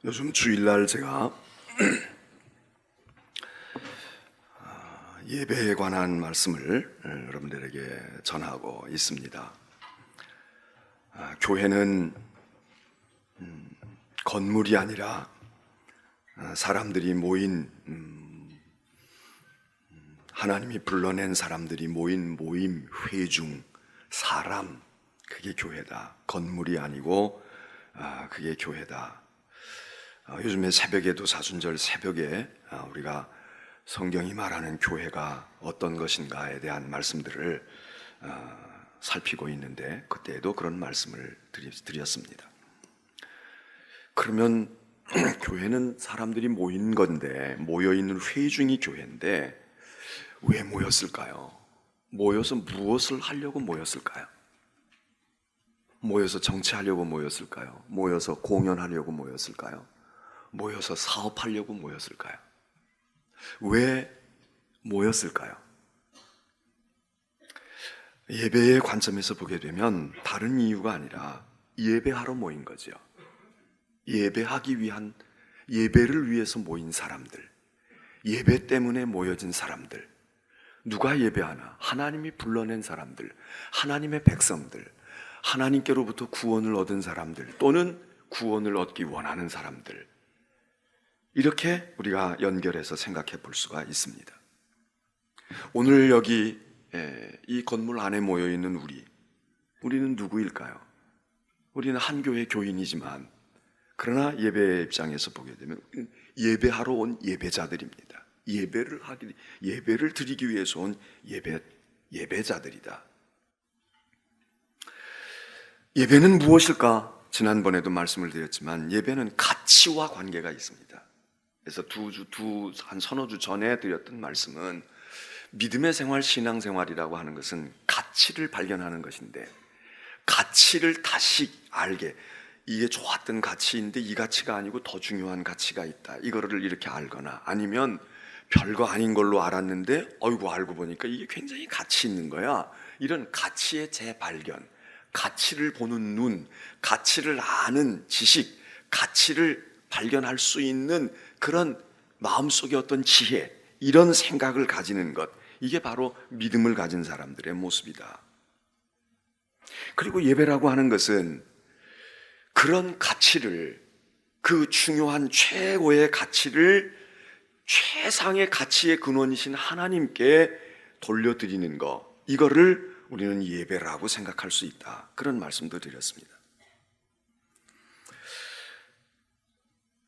요즘 주일날 제가 예배에 관한 말씀을 여러분들에게 전하고 있습니다. 교회는 건물이 아니라 사람들이 모인, 하나님이 불러낸 사람들이 모인 모임, 회중, 사람, 그게 교회다. 건물이 아니고 그게 교회다. 요즘에 새벽에도 사순절 새벽에 우리가 성경이 말하는 교회가 어떤 것인가에 대한 말씀들을 살피고 있는데, 그때에도 그런 말씀을 드렸습니다. 그러면 교회는 사람들이 모인 건데, 모여있는 회중이 교회인데 왜 모였을까요? 모여서 무엇을 하려고 모였을까요? 모여서 정치하려고 모였을까요? 모여서 공연하려고 모였을까요? 모여서 사업하려고 모였을까요? 왜 모였을까요? 예배의 관점에서 보게 되면 다른 이유가 아니라 예배하러 모인 거죠. 예배하기 위한, 예배를 위해서 모인 사람들, 예배 때문에 모여진 사람들. 누가 예배하나? 하나님이 불러낸 사람들, 하나님의 백성들, 하나님께로부터 구원을 얻은 사람들, 또는 구원을 얻기 원하는 사람들. 이렇게 우리가 연결해서 생각해 볼 수가 있습니다. 오늘 여기 이 건물 안에 모여있는 우리는 누구일까요? 우리는 한 교회 교인이지만, 그러나 예배의 입장에서 보게 되면 예배하러 온 예배자들입니다. 예배를 드리기 위해서 온 예배자들이다. 예배는 무엇일까? 지난번에도 말씀을 드렸지만 예배는 가치와 관계가 있습니다. 그래서 한 서너 주 전에 드렸던 말씀은, 믿음의 생활, 신앙생활이라고 하는 것은 가치를 발견하는 것인데, 가치를 다시 알게, 이게 좋았던 가치인데 이 가치가 아니고 더 중요한 가치가 있다, 이거를 이렇게 알거나, 아니면 별거 아닌 걸로 알았는데 알고 보니까 이게 굉장히 가치 있는 거야. 이런 가치의 재발견, 가치를 보는 눈, 가치를 아는 지식, 가치를 발견할 수 있는 그런 마음속의 어떤 지혜, 이런 생각을 가지는 것, 이게 바로 믿음을 가진 사람들의 모습이다. 그리고 예배라고 하는 것은 그런 가치를, 그 중요한 최고의 가치를 최상의 가치의 근원이신 하나님께 돌려드리는 것, 이거를 우리는 예배라고 생각할 수 있다. 그런 말씀도 드렸습니다.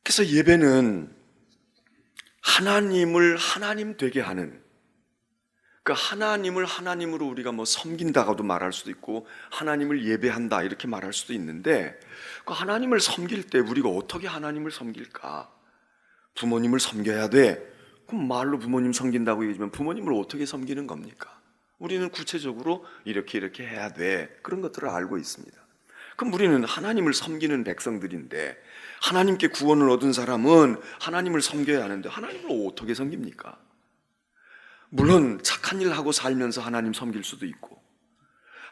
그래서 예배는 하나님을 하나님 되게 하는, 그 하나님을 하나님으로 우리가 섬긴다고도 말할 수도 있고, 하나님을 예배한다 이렇게 말할 수도 있는데, 그 하나님을 섬길 때 우리가 어떻게 하나님을 섬길까? 부모님을 섬겨야 돼. 그럼 말로 부모님 섬긴다고 얘기하지만 부모님을 어떻게 섬기는 겁니까? 우리는 구체적으로 이렇게 해야 돼. 그런 것들을 알고 있습니다. 그럼 우리는 하나님을 섬기는 백성들인데, 하나님께 구원을 얻은 사람은 하나님을 섬겨야 하는데 하나님을 어떻게 섬깁니까? 물론 착한 일 하고 살면서 하나님 섬길 수도 있고,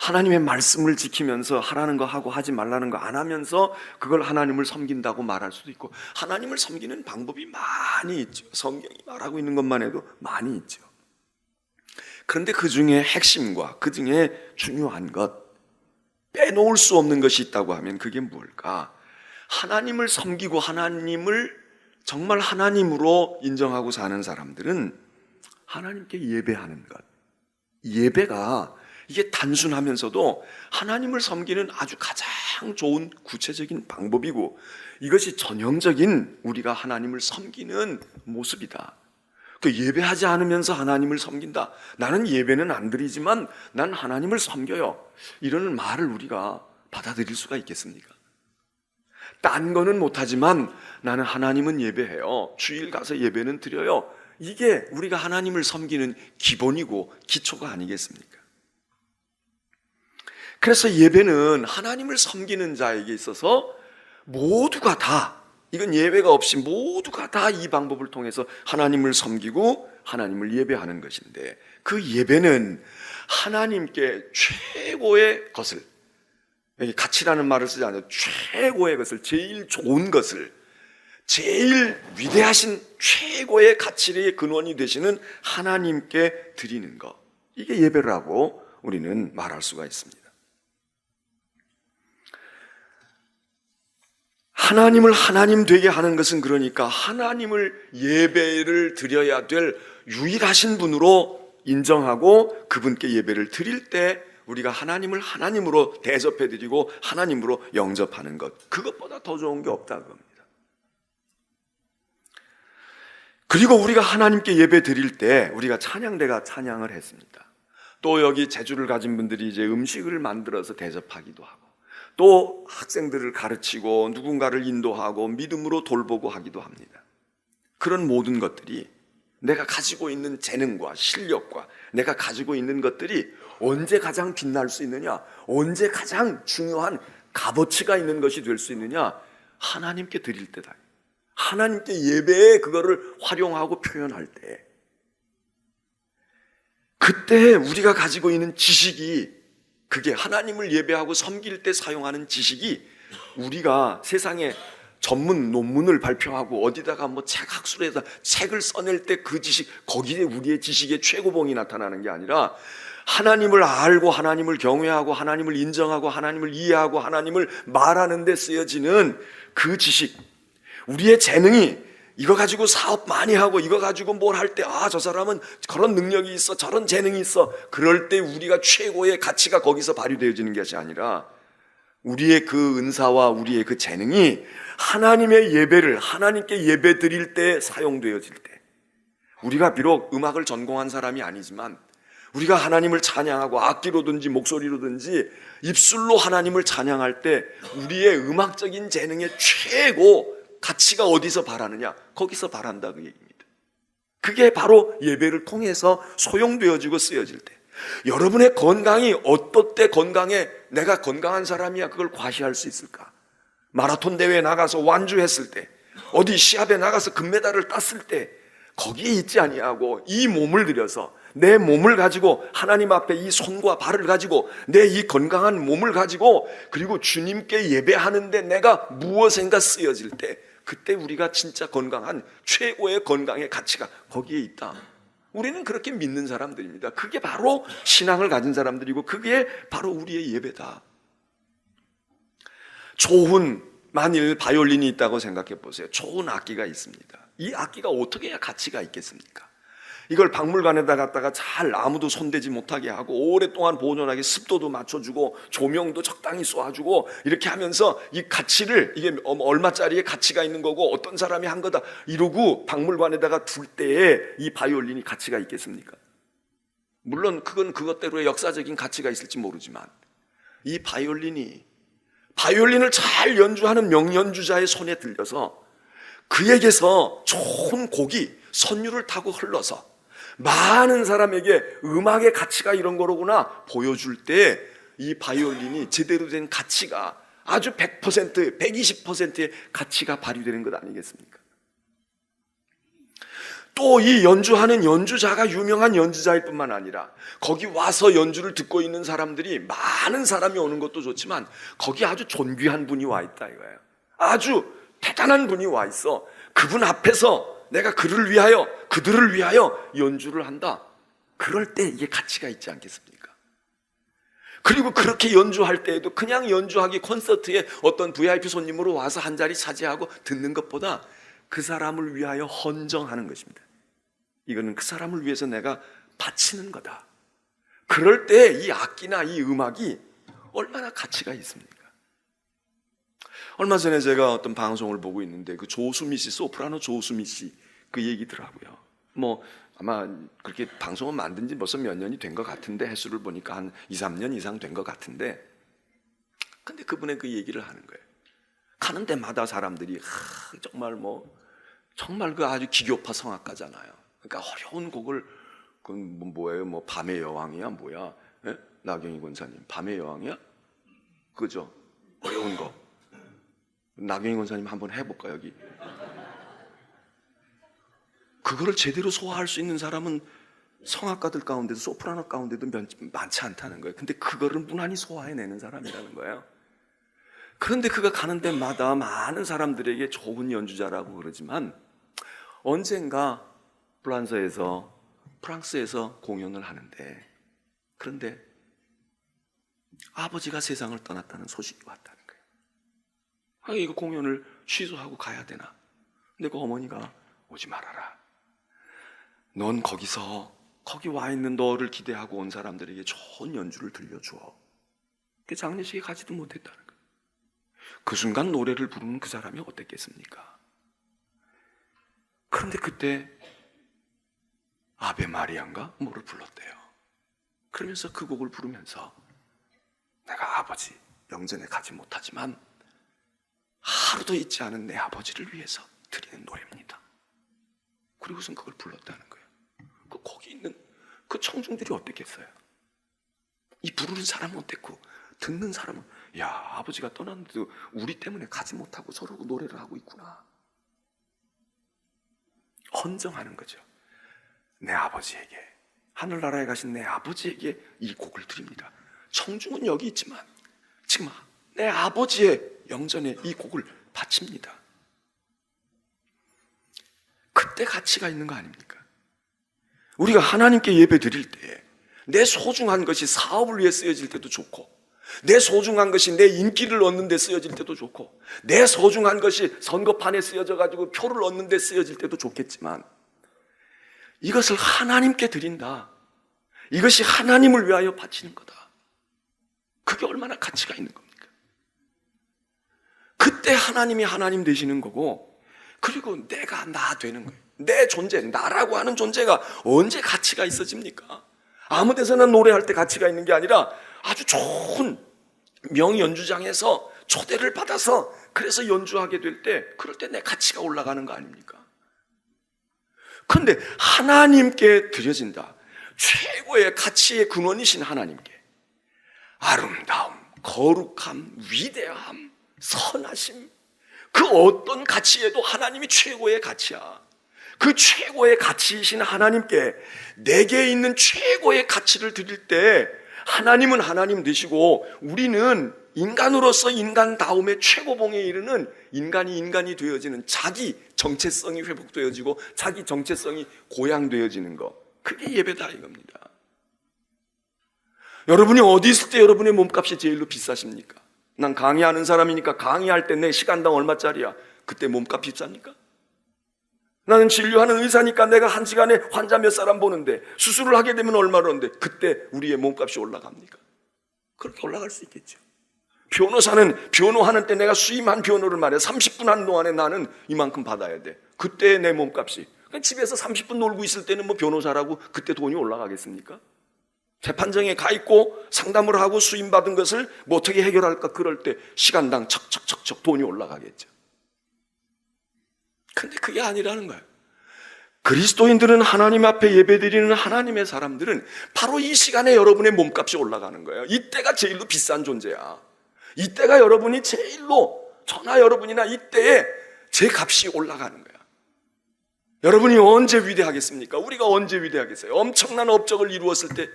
하나님의 말씀을 지키면서 하라는 거 하고 하지 말라는 거 안 하면서 그걸 하나님을 섬긴다고 말할 수도 있고, 하나님을 섬기는 방법이 많이 있죠. 성경이 말하고 있는 것만 해도 많이 있죠. 그런데 그 중에 핵심과 그 중에 중요한 것, 빼놓을 수 없는 것이 있다고 하면 그게 뭘까? 하나님을 섬기고 하나님을 정말 하나님으로 인정하고 사는 사람들은 하나님께 예배하는 것. 예배가 이게 단순하면서도 하나님을 섬기는 아주 가장 좋은 구체적인 방법이고, 이것이 전형적인 우리가 하나님을 섬기는 모습이다. 그 예배하지 않으면서 하나님을 섬긴다, 나는 예배는 안 드리지만 난 하나님을 섬겨요, 이런 말을 우리가 받아들일 수가 있겠습니까? 딴 거는 못하지만 나는 하나님은 예배해요, 주일 가서 예배는 드려요, 이게 우리가 하나님을 섬기는 기본이고 기초가 아니겠습니까? 그래서 예배는 하나님을 섬기는 자에게 있어서 모두가 다, 이건 예배가 없이 모두가 다 이 방법을 통해서 하나님을 섬기고 하나님을 예배하는 것인데, 그 예배는 하나님께 최고의 것을, 가치라는 말을 쓰지 않아요. 최고의 것을, 제일 좋은 것을, 제일 위대하신 최고의 가치의 근원이 되시는 하나님께 드리는 것, 이게 예배라고 우리는 말할 수가 있습니다. 하나님을 하나님 되게 하는 것은 그러니까 하나님을 예배를 드려야 될 유일하신 분으로 인정하고 그분께 예배를 드릴 때 우리가 하나님을 하나님으로 대접해 드리고 하나님으로 영접하는 것, 그것보다 더 좋은 게 없다는 겁니다. 그리고 우리가 하나님께 예배 드릴 때 우리가 찬양대가 찬양을 했습니다. 또 여기 재주를 가진 분들이 이제 음식을 만들어서 대접하기도 하고, 또 학생들을 가르치고 누군가를 인도하고 믿음으로 돌보고 하기도 합니다. 그런 모든 것들이 내가 가지고 있는 재능과 실력과 내가 가지고 있는 것들이 언제 가장 빛날 수 있느냐, 언제 가장 중요한 값어치가 있는 것이 될 수 있느냐, 하나님께 드릴 때다. 하나님께 예배에 그거를 활용하고 표현할 때, 그때 우리가 가지고 있는 지식이, 그게 하나님을 예배하고 섬길 때 사용하는 지식이, 우리가 세상에 전문 논문을 발표하고 어디다가 뭐 책 학술에다 책을 써낼 때 그 지식, 거기에 우리의 지식의 최고봉이 나타나는 게 아니라 하나님을 알고 하나님을 경외하고 하나님을 인정하고 하나님을 이해하고 하나님을 말하는 데 쓰여지는 그 지식, 우리의 재능이 이거 가지고 사업 많이 하고 이거 가지고 뭘 할 때, 아, 저 사람은 그런 능력이 있어, 저런 재능이 있어, 그럴 때 우리가 최고의 가치가 거기서 발휘되어지는 것이 아니라 우리의 그 은사와 우리의 그 재능이 하나님의 예배를, 하나님께 예배 드릴 때 사용되어질 때, 우리가 비록 음악을 전공한 사람이 아니지만 우리가 하나님을 찬양하고 악기로든지 목소리로든지 입술로 하나님을 찬양할 때 우리의 음악적인 재능의 최고 가치가 어디서 발하느냐? 거기서 발한다, 그 얘기입니다. 그게 바로 예배를 통해서 소용되어지고 쓰여질 때, 여러분의 건강이 어떨 때 건강에 내가 건강한 사람이야 그걸 과시할 수 있을까? 마라톤 대회에 나가서 완주했을 때, 어디 시합에 나가서 금메달을 땄을 때 거기에 있지 아니하고 이 몸을 들여서, 내 몸을 가지고 하나님 앞에 이 손과 발을 가지고 내 이 건강한 몸을 가지고 그리고 주님께 예배하는데 내가 무엇인가 쓰여질 때, 그때 우리가 진짜 건강한 최고의 건강의 가치가 거기에 있다. 우리는 그렇게 믿는 사람들입니다. 그게 바로 신앙을 가진 사람들이고 그게 바로 우리의 예배다. 좋은, 만일 바이올린이 있다고 생각해 보세요. 좋은 악기가 있습니다. 이 악기가 어떻게 해야 가치가 있겠습니까? 이걸 박물관에다 갖다가 잘 아무도 손대지 못하게 하고 오랫동안 보존하게 습도도 맞춰주고 조명도 적당히 쏘아주고 이렇게 하면서 이 가치를, 이게 얼마짜리의 가치가 있는 거고 어떤 사람이 한 거다 이러고 박물관에다가 둘 때에 이 바이올린이 가치가 있겠습니까? 물론 그건 그것대로의 역사적인 가치가 있을지 모르지만 이 바이올린을 잘 연주하는 명연주자의 손에 들려서 그에게서 좋은 곡이 선율을 타고 흘러서 많은 사람에게 음악의 가치가 이런 거로구나 보여줄 때 이 바이올린이 제대로 된 가치가 아주 100%, 120%의 가치가 발휘되는 것 아니겠습니까? 또 이 연주하는 연주자가 유명한 연주자일 뿐만 아니라 거기 와서 연주를 듣고 있는 사람들이, 많은 사람이 오는 것도 좋지만 거기 아주 존귀한 분이 와 있다 이거예요. 아주 대단한 분이 와 있어. 그분 앞에서 내가 그들을 위하여 연주를 한다. 그럴 때 이게 가치가 있지 않겠습니까? 그리고 그렇게 연주할 때에도 그냥 연주하기, 콘서트에 어떤 VIP 손님으로 와서 한 자리 차지하고 듣는 것보다 그 사람을 위하여 헌정하는 것입니다. 이거는 그 사람을 위해서 내가 바치는 거다. 그럴 때 이 악기나 이 음악이 얼마나 가치가 있습니까? 얼마 전에 제가 어떤 방송을 보고 있는데 그 조수미 씨, 소프라노 조수미 씨 그 얘기더라고요. 뭐 아마 그렇게 방송을 만든 지 벌써 몇 년이 된 것 같은데, 횟수를 보니까 한 2, 3년 이상 된 것 같은데, 근데 그분의 그 얘기를 하는 거예요. 가는 데마다 사람들이 정말 그 아주 기교파 성악가잖아요. 그러니까 어려운 곡을, 그건 뭐예요? 뭐 밤의 여왕이야 뭐야? 예? 나경희 권사님 밤의 여왕이야? 그죠? 어려운 거. 나경희 권사님 한번 해볼까 여기? 그거를 제대로 소화할 수 있는 사람은 성악가들 가운데도, 소프라노 가운데도 많지 않다는 거예요. 근데 그거를 무난히 소화해내는 사람이라는 거예요. 그런데 그가 가는 데마다 많은 사람들에게 좋은 연주자라고 그러지만 언젠가 프랑스에서 공연을 하는데, 그런데 아버지가 세상을 떠났다는 소식이 왔다는 거예요. 이거 공연을 취소하고 가야 되나? 근데 그 어머니가 오지 말아라. 넌 거기 와 있는 너를 기대하고 온 사람들에게 좋은 연주를 들려줘. 그 장례식에 가지도 못했다는 거예요. 그 순간 노래를 부르는 그 사람이 어땠겠습니까? 그런데 그때 아베 마리아인가 뭐를 불렀대요. 그러면서 그 곡을 부르면서 내가 아버지 영전에 가지 못하지만 하루도 잊지 않은 내 아버지를 위해서 드리는 노래입니다. 그리고선 그걸 불렀다는 거예요. 거기 있는 그 청중들이 어땠겠어요? 이 부르는 사람은 어땠고 듣는 사람은 야, 아버지가 떠났는데도 우리 때문에 가지 못하고 서로 노래를 하고 있구나. 헌정하는 거죠. 내 아버지에게, 하늘나라에 가신 내 아버지에게 이 곡을 드립니다. 청중은 여기 있지만 지금 내 아버지의 영전에 이 곡을 바칩니다. 그때 가치가 있는 거 아닙니까? 우리가 하나님께 예배 드릴 때 내 소중한 것이 사업을 위해 쓰여질 때도 좋고, 내 소중한 것이 내 인기를 얻는 데 쓰여질 때도 좋고, 내 소중한 것이 선거판에 쓰여져 가지고 표를 얻는 데 쓰여질 때도 좋겠지만, 이것을 하나님께 드린다, 이것이 하나님을 위하여 바치는 거다, 그게 얼마나 가치가 있는 겁니까? 그때 하나님이 하나님 되시는 거고, 그리고 내가 나 되는 거예요. 내 존재, 나라고 하는 존재가 언제 가치가 있어집니까? 아무 데서나 노래할 때 가치가 있는 게 아니라 아주 좋은 명연주장에서 초대를 받아서 그래서 연주하게 될 때, 그럴 때 내 가치가 올라가는 거 아닙니까? 그런데 하나님께 드려진다, 최고의 가치의 근원이신 하나님께 아름다움, 거룩함, 위대함, 선하심, 그 어떤 가치에도 하나님이 최고의 가치야. 그 최고의 가치이신 하나님께 내게 있는 최고의 가치를 드릴 때 하나님은 하나님 되시고, 우리는 인간으로서 인간다움의 최고봉에 이르는 인간이 되어지는, 자기 정체성이 회복되어지고 자기 정체성이 고양되어지는 것, 그게 예배다 이겁니다. 여러분이 어디 있을 때 여러분의 몸값이 제일로 비싸십니까? 난 강의하는 사람이니까 강의할 때 내 시간당 얼마짜리야? 그때 몸값 비쌉니까? 나는 진료하는 의사니까 내가 한 시간에 환자 몇 사람 보는데 수술을 하게 되면 얼마로는데 그때 우리의 몸값이 올라갑니까? 그렇게 올라갈 수 있겠죠. 변호사는 변호하는 때 내가 수임한 변호를 말해 30분 하는 동안에 나는 이만큼 받아야 돼. 그때 내 몸값이. 집에서 30분 놀고 있을 때는 뭐 변호사라고 그때 돈이 올라가겠습니까? 재판정에 가 있고 상담을 하고 수임받은 것을 뭐 어떻게 해결할까, 그럴 때 시간당 척척척척 돈이 올라가겠죠. 근데 그게 아니라는 거예요. 그리스도인들은, 하나님 앞에 예배드리는 하나님의 사람들은 바로 이 시간에 여러분의 몸값이 올라가는 거예요. 이때가 제일로 비싼 존재야. 이때가 여러분이 제일로, 저나 여러분이나 이때에 제 값이 올라가는 거야. 여러분이 언제 위대하겠습니까? 우리가 언제 위대하겠어요? 엄청난 업적을 이루었을 때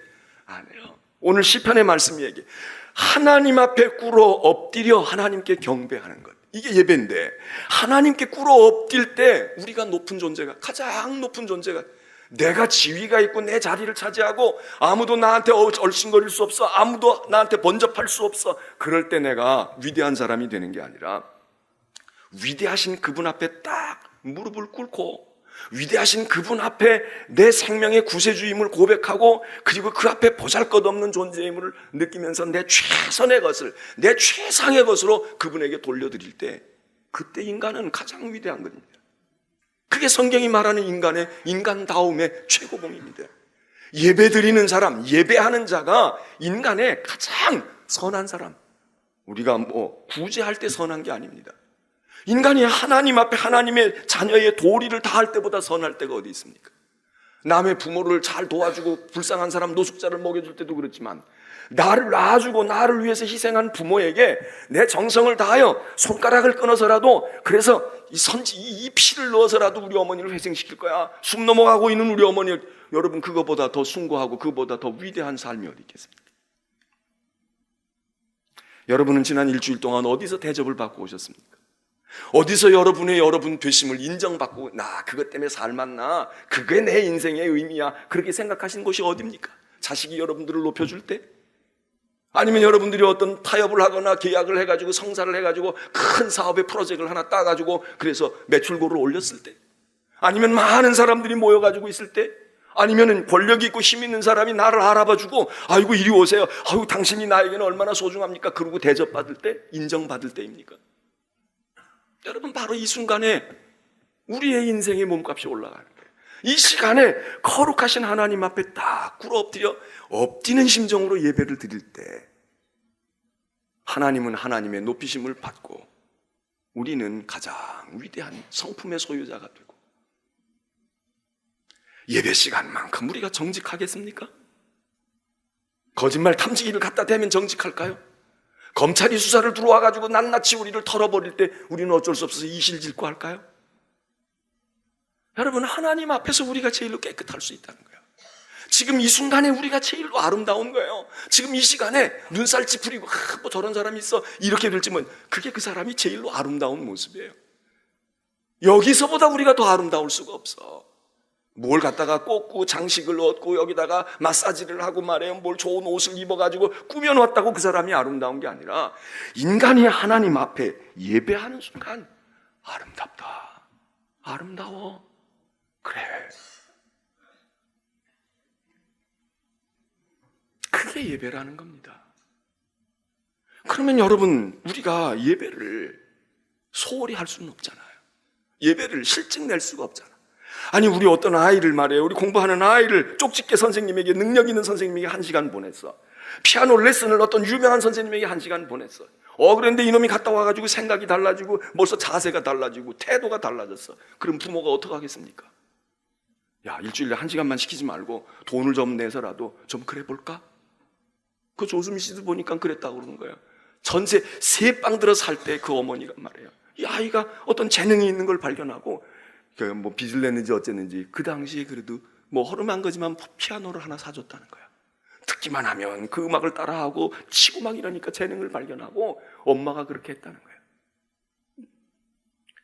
아니에요. 오늘 시편의 말씀이 얘기해, 하나님 앞에 꿇어 엎드려 하나님께 경배하는 것, 이게 예배인데, 하나님께 꿇어 엎딜 때 우리가 높은 존재가, 가장 높은 존재가, 내가 지위가 있고 내 자리를 차지하고 아무도 나한테 얼씬거릴 수 없어, 아무도 나한테 번접할 수 없어, 그럴 때 내가 위대한 사람이 되는 게 아니라 위대하신 그분 앞에 딱 무릎을 꿇고 위대하신 그분 앞에 내 생명의 구세주임을 고백하고, 그리고 그 앞에 보잘것없는 존재임을 느끼면서 내 최선의 것을, 내 최상의 것으로 그분에게 돌려드릴 때, 그때 인간은 가장 위대한 겁니다. 그게 성경이 말하는 인간다움의 최고봉입니다. 예배드리는 사람, 예배하는 자가 인간의 가장 선한 사람. 우리가 뭐 구제할 때 선한 게 아닙니다. 인간이 하나님 앞에 하나님의 자녀의 도리를 다할 때보다 선할 때가 어디 있습니까? 남의 부모를 잘 도와주고 불쌍한 사람, 노숙자를 먹여줄 때도 그렇지만, 나를 낳아주고 나를 위해서 희생한 부모에게 내 정성을 다하여 손가락을 끊어서라도, 그래서 이 피를 넣어서라도 우리 어머니를 회생시킬 거야, 숨 넘어가고 있는 우리 어머니, 여러분 그거보다 더 숭고하고 그거보다 더 위대한 삶이 어디 있겠습니까? 여러분은 지난 일주일 동안 어디서 대접을 받고 오셨습니까? 어디서 여러분 되심을 인정받고 나 그것 때문에 살았나? 그게 내 인생의 의미야. 그렇게 생각하시는 곳이 어디입니까? 자식이 여러분들을 높여줄 때? 아니면 여러분들이 어떤 타협을 하거나 계약을 해가지고 성사를 해가지고 큰 사업의 프로젝트를 하나 따가지고 그래서 매출고를 올렸을 때? 아니면 많은 사람들이 모여가지고 있을 때? 아니면 권력이 있고 힘 있는 사람이 나를 알아봐주고 아이고 이리 오세요. 아이고 당신이 나에게는 얼마나 소중합니까? 그러고 대접받을 때? 인정받을 때입니까? 여러분 바로 이 순간에 우리의 인생의 몸값이 올라가는 거예요. 이 시간에 거룩하신 하나님 앞에 딱 꿇어 엎드리는 심정으로 예배를 드릴 때 하나님은 하나님의 높이심을 받고 우리는 가장 위대한 성품의 소유자가 되고 예배 시간만큼 우리가 정직하겠습니까? 거짓말 탐지기를 갖다 대면 정직할까요? 검찰이 수사를 들어와가지고 낱낱이 우리를 털어버릴 때 우리는 어쩔 수 없어서 이실직고 할까요? 여러분 하나님 앞에서 우리가 제일로 깨끗할 수 있다는 거예요. 지금 이 순간에 우리가 제일로 아름다운 거예요. 지금 이 시간에 눈살 찌푸리고 뭐 저런 사람이 있어 이렇게 될지면 그게 그 사람이 제일로 아름다운 모습이에요. 여기서보다 우리가 더 아름다울 수가 없어. 뭘 갖다가 꽂고 장식을 얻고 여기다가 마사지를 하고 말해요. 뭘 좋은 옷을 입어가지고 꾸며놓았다고 그 사람이 아름다운 게 아니라 인간이 하나님 앞에 예배하는 순간 아름답다. 아름다워. 그래. 그게 예배라는 겁니다. 그러면 여러분 우리가 예배를 소홀히 할 수는 없잖아요. 예배를 실증 낼 수가 없잖아. 아니 우리 어떤 아이를 말해요. 우리 공부하는 아이를 쪽집게 선생님에게 능력 있는 선생님에게 1시간 보냈어. 피아노 레슨을 어떤 유명한 선생님에게 1시간 보냈어. 그런데 이놈이 갔다 와가지고 생각이 달라지고 벌써 자세가 달라지고 태도가 달라졌어. 그럼 부모가 어떻게 하겠습니까? 야 일주일에 1시간만 시키지 말고 돈을 좀 내서라도 좀 그래 볼까? 그 조수미 씨도 보니까 그랬다고 그러는 거예요. 전세 3빵 들어 살 때 그 어머니가 말해요. 이 아이가 어떤 재능이 있는 걸 발견하고 뭐 빚을 냈는지 어쨌는지 그 당시에 그래도 뭐 허름한 거지만 피아노를 하나 사줬다는 거야. 듣기만 하면 그 음악을 따라하고 치고 막 이러니까 재능을 발견하고 엄마가 그렇게 했다는 거야.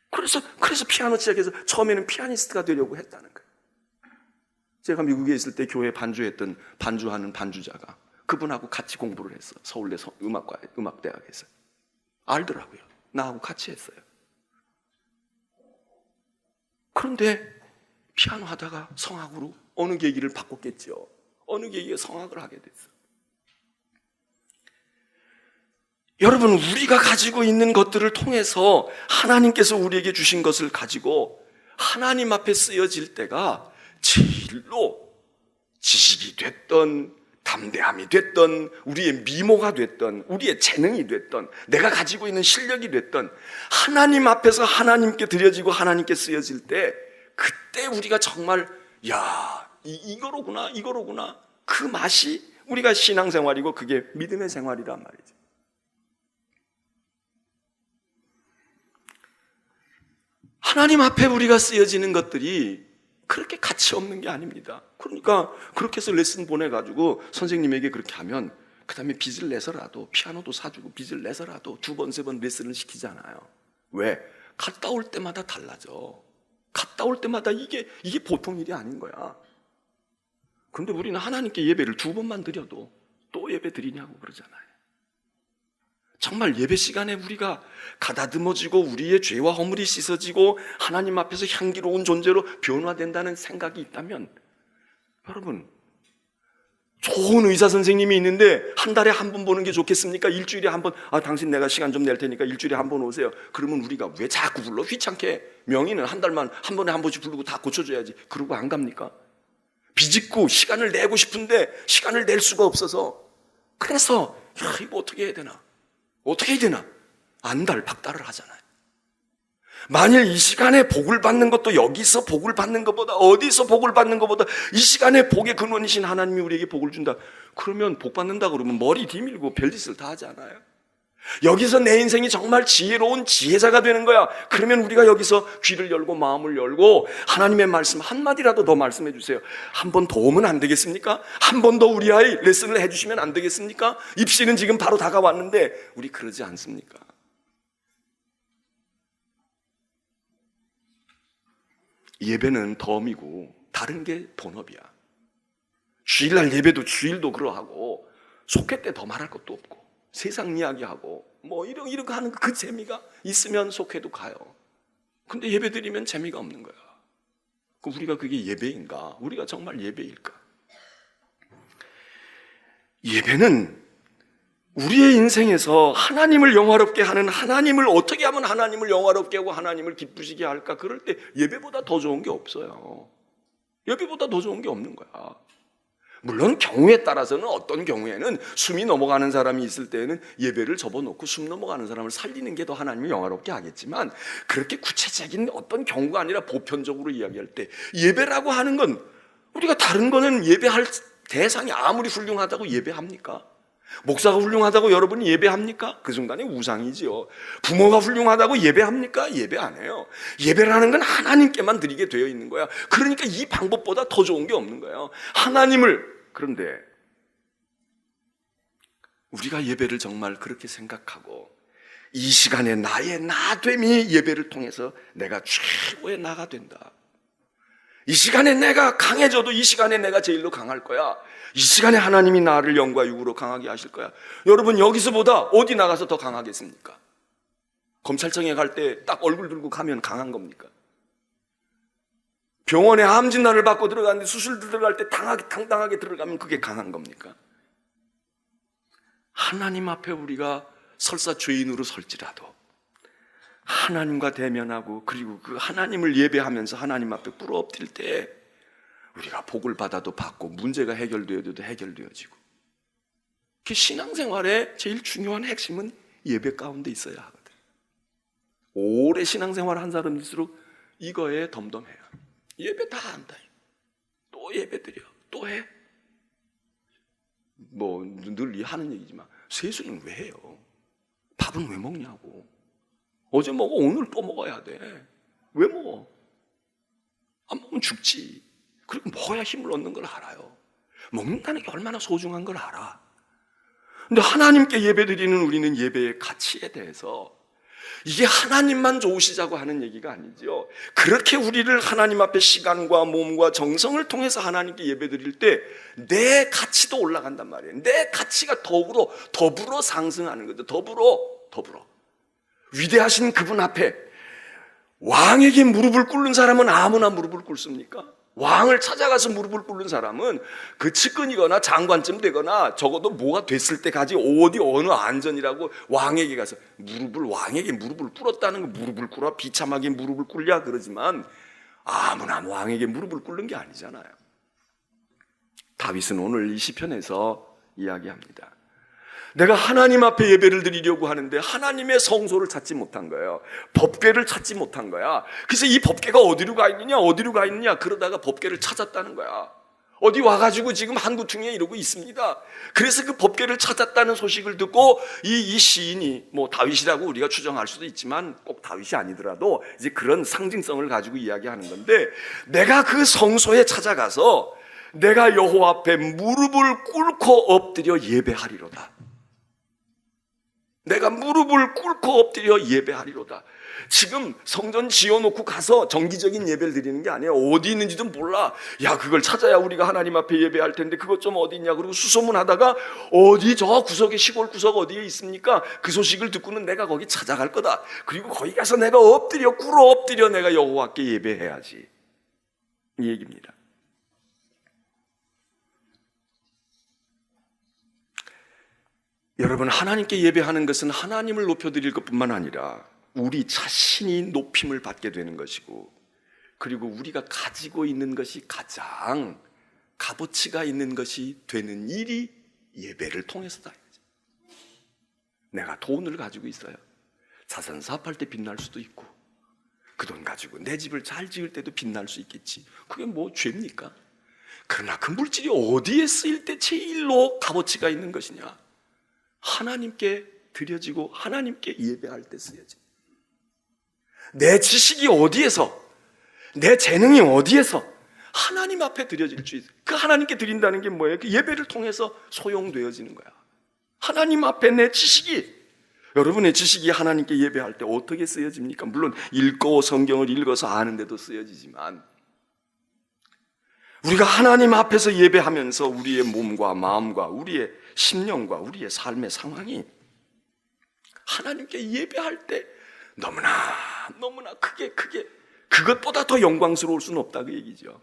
그래서 피아노 시작해서 처음에는 피아니스트가 되려고 했다는 거야. 제가 미국에 있을 때 교회 반주하는 반주자가 그분하고 같이 공부를 했어. 서울대 음악대학에서. 알더라고요. 나하고 같이 했어요. 그런데 피아노 하다가 성악으로 어느 계기를 바꿨겠죠. 어느 계기에 성악을 하게 됐어. 여러분 우리가 가지고 있는 것들을 통해서 하나님께서 우리에게 주신 것을 가지고 하나님 앞에 쓰여질 때가 제일로 지식이 됐던 담대함이 됐던 우리의 미모가 됐던 우리의 재능이 됐던 내가 가지고 있는 실력이 됐던 하나님 앞에서 하나님께 드려지고 하나님께 쓰여질 때 그때 우리가 정말 야 이거로구나 그 맛이 우리가 신앙생활이고 그게 믿음의 생활이란 말이죠. 하나님 앞에 우리가 쓰여지는 것들이 그렇게 가치 없는 게 아닙니다. 그러니까 그렇게 해서 레슨 보내가지고 선생님에게 그렇게 하면 그 다음에 빚을 내서라도 피아노도 사주고 빚을 내서라도 2번, 3번 레슨을 시키잖아요. 왜? 갔다 올 때마다 달라져. 갔다 올 때마다 이게 보통 일이 아닌 거야. 그런데 우리는 하나님께 예배를 2번만 드려도 또 예배 드리냐고 그러잖아요. 정말 예배 시간에 우리가 가다듬어지고 우리의 죄와 허물이 씻어지고 하나님 앞에서 향기로운 존재로 변화된다는 생각이 있다면 여러분 좋은 의사 선생님이 있는데 한 달에 한 번 보는 게 좋겠습니까? 일주일에 한 번 당신 내가 시간 좀 낼 테니까 일주일에 한 번 오세요. 그러면 우리가 왜 자꾸 불러? 귀찮게. 명의는 한 달만 한 번에 한 번씩 부르고 다 고쳐줘야지. 그러고 안 갑니까? 비집고 시간을 내고 싶은데 시간을 낼 수가 없어서 그래서 이거 어떻게 해야 되나? 안달박달을 하잖아요. 만일 이 시간에 복을 받는 것도 여기서 복을 받는 것보다 어디서 복을 받는 것보다 이 시간에 복의 근원이신 하나님이 우리에게 복을 준다. 그러면 복 받는다 그러면 머리 뒤밀고 별짓을 다 하지 않아요? 여기서 내 인생이 정말 지혜로운 지혜자가 되는 거야. 그러면 우리가 여기서 귀를 열고 마음을 열고 하나님의 말씀 한마디라도 더 말씀해 주세요. 한 번 더 오면 안 되겠습니까? 한 번 더 우리 아이 레슨을 해주시면 안 되겠습니까? 입시는 지금 바로 다가왔는데 우리 그러지 않습니까? 예배는 덤이고 다른 게 본업이야. 주일날 예배도 주일도 그러하고 속회 때 더 말할 것도 없고 세상 이야기하고 뭐 이렇게 하는 그 재미가 있으면 속회도 가요. 근데 예배 드리면 재미가 없는 거야. 우리가 그게 예배인가? 우리가 정말 예배일까? 예배는 우리의 인생에서 하나님을 영화롭게 하는, 하나님을 어떻게 하면 하나님을 영화롭게 하고 하나님을 기쁘시게 할까? 그럴 때 예배보다 더 좋은 게 없어요. 예배보다 더 좋은 게 없는 거야. 물론 경우에 따라서는 어떤 경우에는 숨이 넘어가는 사람이 있을 때는 예배를 접어놓고 숨 넘어가는 사람을 살리는 게 더 하나님을 영화롭게 하겠지만, 그렇게 구체적인 어떤 경우가 아니라 보편적으로 이야기할 때 예배라고 하는 건, 우리가 다른 거는 예배할 대상이 아무리 훌륭하다고 예배합니까? 목사가 훌륭하다고 여러분이 예배합니까? 그 순간에 우상이지요. 부모가 훌륭하다고 예배합니까? 예배 안 해요. 예배라는 건 하나님께만 드리게 되어 있는 거야. 그러니까 이 방법보다 더 좋은 게 없는 거예요. 그런데 우리가 예배를 정말 그렇게 생각하고 이 시간에 나의 나됨이 예배를 통해서 내가 최고의 나가 된다. 이 시간에 내가 강해져도 이 시간에 내가 제일로 강할 거야. 이 시간에 하나님이 나를 영과 육으로 강하게 하실 거야. 여러분, 여기서보다 어디 나가서 더 강하겠습니까? 검찰청에 갈 때 딱 얼굴 들고 가면 강한 겁니까? 병원에 암 진단을 받고 들어갔는데 수술 들어갈 때 당당하게 들어가면 그게 강한 겁니까? 하나님 앞에 우리가 설사 죄인으로 설지라도 하나님과 대면하고, 그리고 그 하나님을 예배하면서 하나님 앞에 꿇어 엎드릴 때 우리가 복을 받아도 받고 문제가 해결되어도 해결되어지고, 그 신앙생활의 제일 중요한 핵심은 예배 가운데 있어야 하거든. 오래 신앙생활 한 사람일수록 이거에 덤덤해요. 예배 다 한다. 또 예배 드려. 또 해. 뭐 늘 하는 얘기지만 세수는 왜 해요? 밥은 왜 먹냐고. 어제 먹어, 오늘 또 먹어야 돼. 왜 먹어? 안 먹으면 죽지. 그리고 먹어야 힘을 얻는 걸 알아요. 먹는다는 게 얼마나 소중한 걸 알아. 근데 하나님께 예배 드리는 우리는 예배의 가치에 대해서 이게 하나님만 좋으시자고 하는 얘기가 아니죠. 그렇게 우리를 하나님 앞에 시간과 몸과 정성을 통해서 하나님께 예배 드릴 때 내 가치도 올라간단 말이에요. 내 가치가 더불어 상승하는 거죠. 더불어. 위대하신 그분 앞에 왕에게 무릎을 꿇는 사람은 아무나 무릎을 꿇습니까? 왕을 찾아가서 무릎을 꿇는 사람은 그 측근이거나 장관쯤 되거나 적어도 뭐가 됐을 때까지 어느 안전이라고 왕에게 가서 왕에게 무릎을 꿇었다는 거, 무릎을 꿇어 비참하게 무릎을 꿇냐 그러지만 아무나 왕에게 무릎을 꿇는 게 아니잖아요. 다윗은 오늘 이 시편에서 이야기합니다. 내가 하나님 앞에 예배를 드리려고 하는데 하나님의 성소를 찾지 못한 거예요. 법궤를 찾지 못한 거야. 그래서 이 법궤가 어디로 가 있느냐 그러다가 법궤를 찾았다는 거야. 어디 와가지고 지금 한구퉁이에 이러고 있습니다. 그래서 그 법궤를 찾았다는 소식을 듣고 이 시인이, 뭐 다윗이라고 우리가 추정할 수도 있지만 꼭 다윗이 아니더라도 이제 그런 상징성을 가지고 이야기하는 건데, 내가 그 성소에 찾아가서 내가 여호와 앞에 무릎을 꿇고 엎드려 예배하리로다. 내가 무릎을 꿇고 엎드려 예배하리로다. 지금 성전 지어놓고 가서 정기적인 예배를 드리는 게 아니에요. 어디 있는지도 몰라. 야, 그걸 찾아야 우리가 하나님 앞에 예배할 텐데 그것 좀 어디 있냐. 그리고 수소문하다가 어디 저 구석에, 시골 구석 어디에 있습니까? 그 소식을 듣고는 내가 거기 찾아갈 거다. 그리고 거기 가서 내가 꿇어 엎드려 내가 여호와께 예배해야지. 이 얘기입니다. 여러분, 하나님께 예배하는 것은 하나님을 높여드릴 것뿐만 아니라 우리 자신이 높임을 받게 되는 것이고, 그리고 우리가 가지고 있는 것이 가장 값어치가 있는 것이 되는 일이 예배를 통해서다. 내가 돈을 가지고 있어요. 자산 사업할 때 빛날 수도 있고, 그 돈 가지고 내 집을 잘 지을 때도 빛날 수 있겠지. 그게 뭐 죄입니까? 그러나 그 물질이 어디에 쓰일 때 제일로 값어치가 있는 것이냐? 하나님께 드려지고 하나님께 예배할 때 쓰여집니다. 내 지식이 어디에서, 내 재능이 어디에서 하나님 앞에 드려질 수 있어요. 그 하나님께 드린다는 게 뭐예요? 그 예배를 통해서 소용되어지는 거야. 하나님 앞에 내 지식이, 여러분의 지식이 하나님께 예배할 때 어떻게 쓰여집니까? 물론 읽고 성경을 읽어서 아는데도 쓰여지지만, 우리가 하나님 앞에서 예배하면서 우리의 몸과 마음과 우리의 심령과 우리의 삶의 상황이 하나님께 예배할 때 너무나 크게 그것보다 더 영광스러울 수는 없다, 그 얘기죠.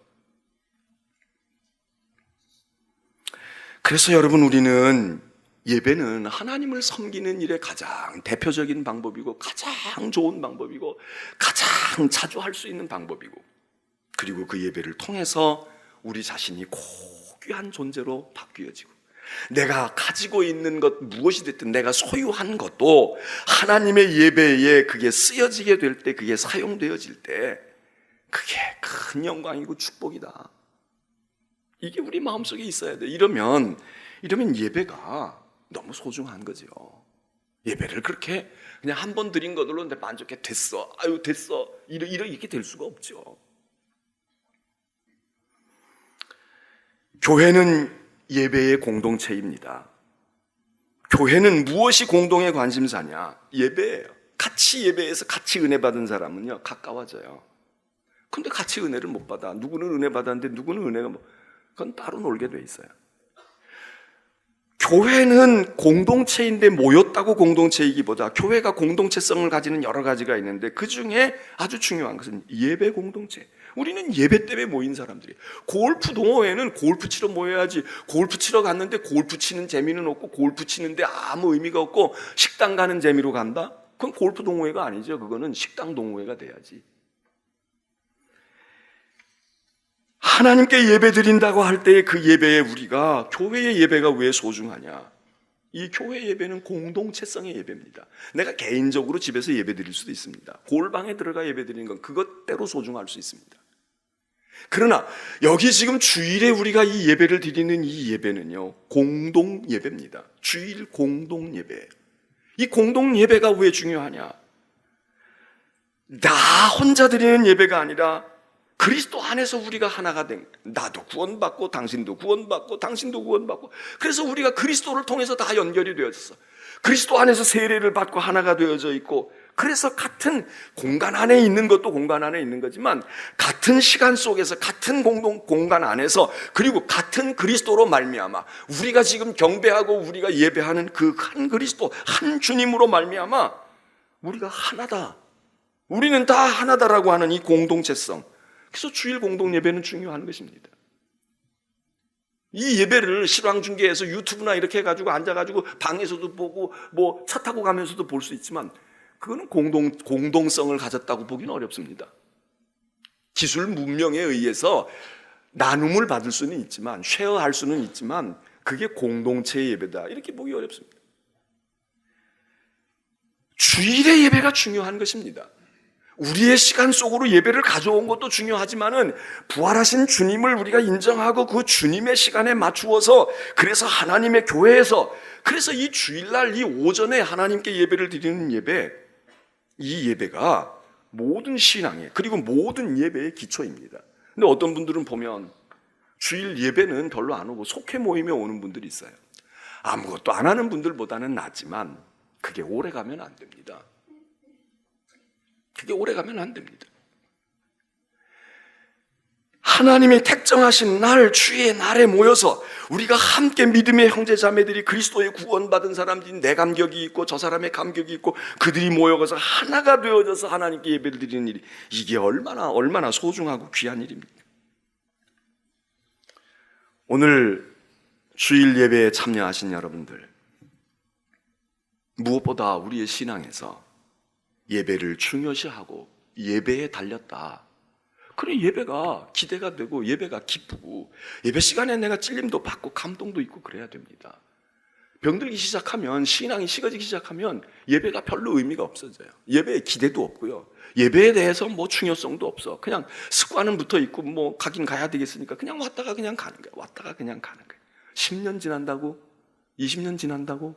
그래서 여러분, 우리는 예배는 하나님을 섬기는 일의 가장 대표적인 방법이고 가장 좋은 방법이고 가장 자주 할 수 있는 방법이고, 그리고 그 예배를 통해서 우리 자신이 고귀한 존재로 바뀌어지고, 내가 가지고 있는 것 무엇이 됐든 내가 소유한 것도 하나님의 예배에 그게 쓰여지게 될 때, 그게 사용되어질 때 그게 큰 영광이고 축복이다. 이게 우리 마음속에 있어야 돼. 이러면 예배가 너무 소중한 거죠. 예배를 그렇게 그냥 한 번 드린 것들로 내 만족해, 됐어, 아유 됐어, 이렇게 될 수가 없죠. 교회는 예배의 공동체입니다. 교회는 무엇이 공동의 관심사냐? 예배예요. 같이 예배해서 같이 은혜 받은 사람은요, 가까워져요. 근데 같이 은혜를 못 받아. 누구는 은혜 받았는데 누구는 은혜가 그건 따로 놀게 돼 있어요. 교회는 공동체인데 모였다고 공동체이기보다 교회가 공동체성을 가지는 여러 가지가 있는데 그 중에 아주 중요한 것은 예배 공동체. 우리는 예배 때문에 모인 사람들이에요. 골프 동호회는 골프 치러 모여야지, 골프 치러 갔는데 골프 치는 재미는 없고 골프 치는데 아무 의미가 없고 식당 가는 재미로 간다? 그건 골프 동호회가 아니죠. 그거는 식당 동호회가 돼야지. 하나님께 예배 드린다고 할 때 그 예배에 우리가, 교회의 예배가 왜 소중하냐? 이 교회 예배는 공동체성의 예배입니다. 내가 개인적으로 집에서 예배 드릴 수도 있습니다. 골방에 들어가 예배 드리는 건 그것대로 소중할 수 있습니다. 그러나 여기 지금 주일에 우리가 이 예배를 드리는 이 예배는요, 공동 예배입니다. 주일 공동 예배. 이 공동 예배가 왜 중요하냐? 나 혼자 드리는 예배가 아니라 그리스도 안에서 우리가 하나가 된, 나도 구원받고 당신도 구원받고 당신도 구원받고, 그래서 우리가 그리스도를 통해서 다 연결이 되어졌어. 그리스도 안에서 세례를 받고 하나가 되어져 있고, 그래서 같은 공간 안에 있는 것도 공간 안에 있는 거지만 같은 시간 속에서 같은 공간 안에서, 그리고 같은 그리스도로 말미암아 우리가 지금 경배하고 우리가 예배하는 그 한 그리스도, 한 주님으로 말미암아 우리가 하나다, 우리는 다 하나다라고 하는 이 공동체성. 그래서 주일 공동 예배는 중요한 것입니다. 이 예배를 실황중계해서 유튜브나 이렇게 해가지고 앉아가지고 방에서도 보고 뭐 차 타고 가면서도 볼 수 있지만 그거는 공동성을 가졌다고 보기는 어렵습니다. 기술 문명에 의해서 나눔을 받을 수는 있지만, 쉐어할 수는 있지만 그게 공동체의 예배다 이렇게 보기 어렵습니다. 주일의 예배가 중요한 것입니다. 우리의 시간 속으로 예배를 가져온 것도 중요하지만은 부활하신 주님을 우리가 인정하고 그 주님의 시간에 맞추어서, 그래서 하나님의 교회에서, 그래서 이 주일날 이 오전에 하나님께 예배를 드리는 예배, 이 예배가 모든 신앙의, 그리고 모든 예배의 기초입니다. 근데 어떤 분들은 보면 주일 예배는 별로 안 오고 속회 모임에 오는 분들이 있어요. 아무것도 안 하는 분들보다는 낫지만 그게 오래 가면 안 됩니다. 그게 오래 가면 안 됩니다. 하나님이 택정하신 날, 주의 날에 모여서 우리가 함께 믿음의 형제 자매들이, 그리스도의 구원받은 사람들이, 내 감격이 있고 저 사람의 감격이 있고 그들이 모여서 하나가 되어져서 하나님께 예배를 드리는 일이, 이게 얼마나 소중하고 귀한 일입니까? 오늘 주일 예배에 참여하신 여러분들, 무엇보다 우리의 신앙에서 예배를 중요시하고 예배에 달렸다. 그래, 예배가 기대가 되고 예배가 기쁘고 예배 시간에 내가 찔림도 받고 감동도 있고 그래야 됩니다. 병들기 시작하면, 신앙이 식어지기 시작하면 예배가 별로 의미가 없어져요. 예배에 기대도 없고요, 예배에 대해서 뭐 중요성도 없어. 그냥 습관은 붙어 있고 뭐 가긴 가야 되겠으니까 그냥 왔다가 그냥 가는 거예요. 왔다가 그냥 가는 거예요. 10년 지난다고? 20년 지난다고?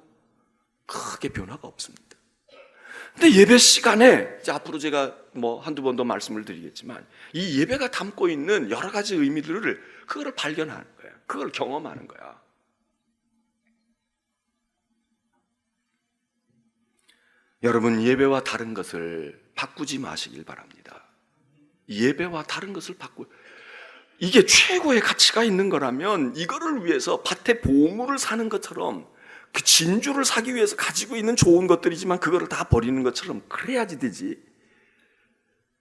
크게 변화가 없습니다. 근데 예배 시간에 이제 앞으로 제가 한두 번 더 말씀을 드리겠지만 이 예배가 담고 있는 여러 가지 의미들을 그거를 발견하는 거야. 그걸 경험하는 거야. 여러분, 예배와 다른 것을 바꾸지 마시길 바랍니다. 예배와 다른 것을 이게 최고의 가치가 있는 거라면 이거를 위해서 밭에 보물을 사는 것처럼 그 진주를 사기 위해서 가지고 있는 좋은 것들이지만 그거를 다 버리는 것처럼 그래야지 되지.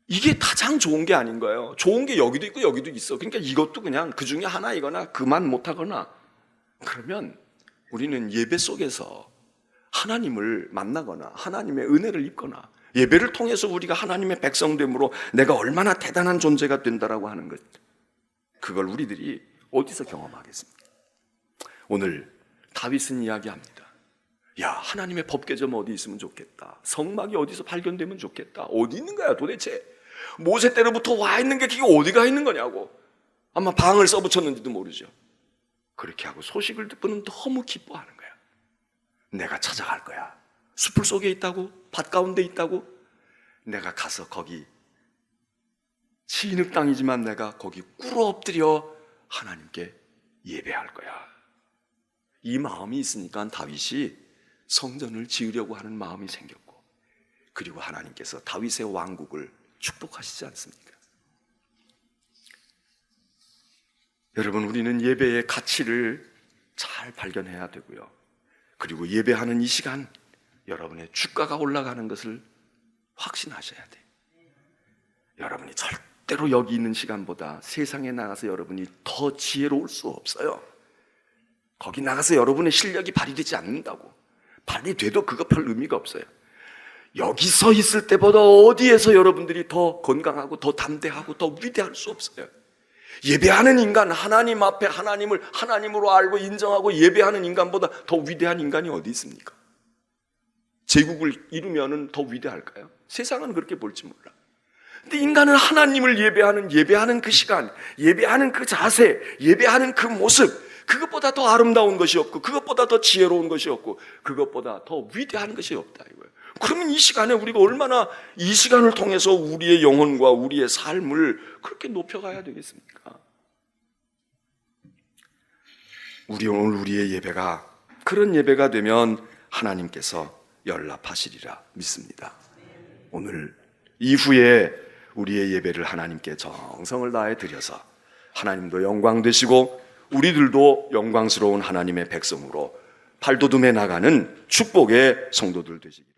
이게 가장 좋은 게 아닌 거예요. 좋은 게 여기도 있고 여기도 있어. 그러니까 이것도 그냥 그 중에 하나이거나 그만 못하거나, 그러면 우리는 예배 속에서 하나님을 만나거나 하나님의 은혜를 입거나 예배를 통해서 우리가 하나님의 백성됨으로 내가 얼마나 대단한 존재가 된다라고 하는 것, 그걸 우리들이 어디서 경험하겠습니까? 오늘 다윗은 이야기합니다. 야, 하나님의 법궤점 어디 있으면 좋겠다. 성막이 어디서 발견되면 좋겠다. 어디 있는 거야 도대체? 모세 때로부터 와 있는 게 그게 어디가 있는 거냐고. 아마 방을 써붙였는지도 모르죠. 그렇게 하고 소식을 듣고는 너무 기뻐하는 거야. 내가 찾아갈 거야. 숲을 속에 있다고? 밭 가운데 있다고? 내가 가서 거기 진흙 땅이지만 내가 거기 꿇어 엎드려 하나님께 예배할 거야. 이 마음이 있으니까 다윗이 성전을 지으려고 하는 마음이 생겼고, 그리고 하나님께서 다윗의 왕국을 축복하시지 않습니까? 여러분, 우리는 예배의 가치를 잘 발견해야 되고요. 그리고 예배하는 이 시간 여러분의 주가가 올라가는 것을 확신하셔야 돼요. 여러분이 절대로 여기 있는 시간보다 세상에 나가서 여러분이 더 지혜로울 수 없어요. 거기 나가서 여러분의 실력이 발휘되지 않는다고. 발휘돼도 그거 별 의미가 없어요. 여기서 있을 때보다 어디에서 여러분들이 더 건강하고 더 담대하고 더 위대할 수 없어요. 예배하는 인간, 하나님 앞에 하나님을 하나님으로 알고 인정하고 예배하는 인간보다 더 위대한 인간이 어디 있습니까? 제국을 이루면은 더 위대할까요? 세상은 그렇게 볼지 몰라. 근데 인간은 하나님을 예배하는 그 시간, 예배하는 그 자세, 예배하는 그 모습, 그것보다 더 아름다운 것이 없고, 그것보다 더 지혜로운 것이 없고, 그것보다 더 위대한 것이 없다 이거예요. 그러면 이 시간에 우리가 얼마나 이 시간을 통해서 우리의 영혼과 우리의 삶을 그렇게 높여가야 되겠습니까? 오늘 우리의 예배가 그런 예배가 되면 하나님께서 연락하시리라 믿습니다. 오늘 이후에 우리의 예배를 하나님께 정성을 다해 드려서 하나님도 영광 되시고 우리들도 영광스러운 하나님의 백성으로 발돋움해 나가는 축복의 성도들 되시기를.